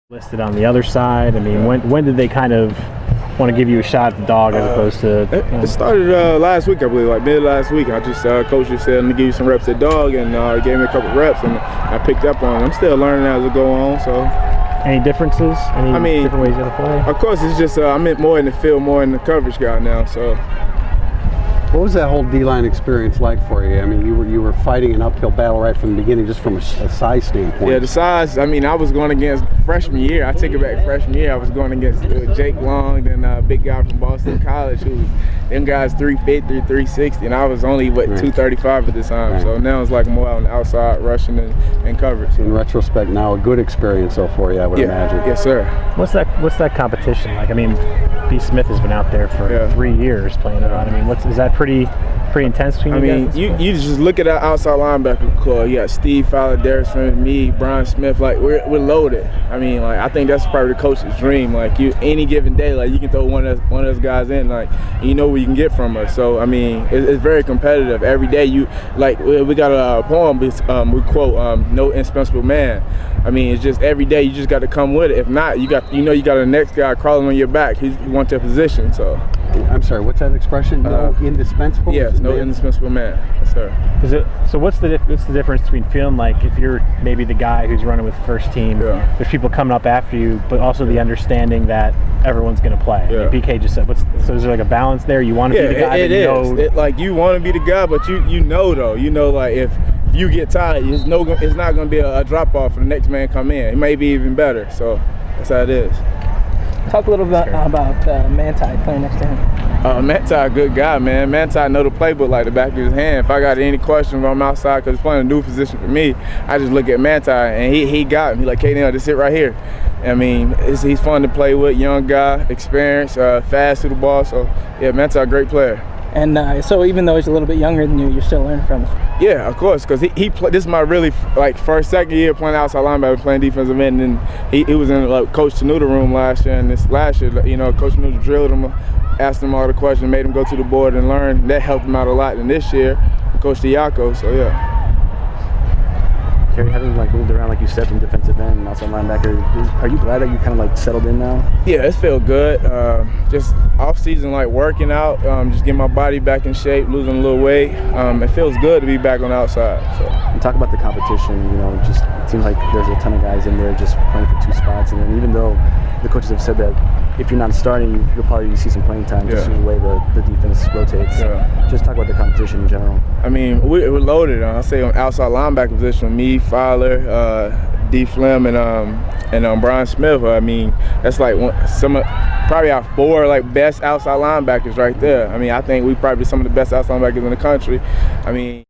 listed on the other side? I mean, when did they kind of want to give you a shot at the dog as opposed to? It started last week, I believe, like mid last week. I just coach just said, "Let me give you some reps at dog," and gave me a couple reps, and I picked up on it. I'm still learning as I go on. So, any differences? Any different ways you gotta play? Of course, it's just I'm more in the field, more in the coverage guy now. So. What was that whole D-line experience like for you? I mean, you were fighting an uphill battle right from the beginning, just from a size standpoint. Yeah, the size. I mean, I was going against freshman year. I take it back freshman year. I was going against Jake Long, then a big guy from Boston College, who them guys 350, 360, and I was only 235 at the time. Right. So now it's like more on the outside rushing and coverage. In retrospect, now a good experience though for you, I would imagine. Yes, sir. What's that competition like? I mean, B. Smith has been out there for 3 years playing around. I mean, is that pretty intense between you guys? You just look at our outside linebacker core. You got Steve Fowler, Darius Smith, me, Brian Smith. Like we're loaded. I mean, like I think that's probably the coach's dream. Like any given day, like you can throw one of those guys in, like you know what you can get from us. So I mean, it's very competitive. Every day we got a poem we quote "No indispensable man." I mean, it's just every day you just got to come with it. If not, you got the next guy crawling on your back. He wants your position. So. I'm sorry, what's that expression? No indispensable? Yes, no indispensable man. Yes, sir. So what's the difference between feeling like if you're maybe the guy who's running with first team, there's people coming up after you, but also the understanding that everyone's going to play? Yeah. Like BK just said, so is there like a balance there? You want to be the guy? It is. Like you want to be the guy, but you know though, like if you get tired, it's not going to be a drop off for the next man come in. It may be even better. So that's how it is. Talk a little bit about Manti playing next to him. Manti, a good guy, man. Manti know the playbook like the back of his hand. If I got any questions from outside, because he's playing a new position for me, I just look at Manti, and he got me. He like, Kerry Neal, just sit right here. I mean, he's fun to play with, young guy, experienced, fast to the ball. So, yeah, Manti, a great player. And so even though he's a little bit younger than you, you're still learning from him. Yeah, of course, because this is my really second year playing outside linebacker, playing defensive end, and he was in Coach Tenuta room last year, and this last year, Coach Tenuta drilled him, asked him all the questions, made him go to the board and learn. That helped him out a lot. And this year, Coach Diaco, so yeah. Kerry, having moved around, like you said, from defensive end and outside linebacker, are you glad that you kind of settled in now? Yeah, it feels good. Just off season, working out, just getting my body back in shape, losing a little weight. It feels good to be back on the outside. So. And talk about the competition. Just it seems like there's a ton of guys in there just playing for 2 spots, and then even though the coaches have said that if you're not starting, you'll probably see some playing time just in the way the defense rotates. Yeah. Just talk about the competition in general. I mean, we're loaded. I say on outside linebacker position, me, Fowler, D. Flem, and Brian Smith. I mean, that's probably our 4 best outside linebackers right there. I mean, I think we probably some of the best outside linebackers in the country. I mean.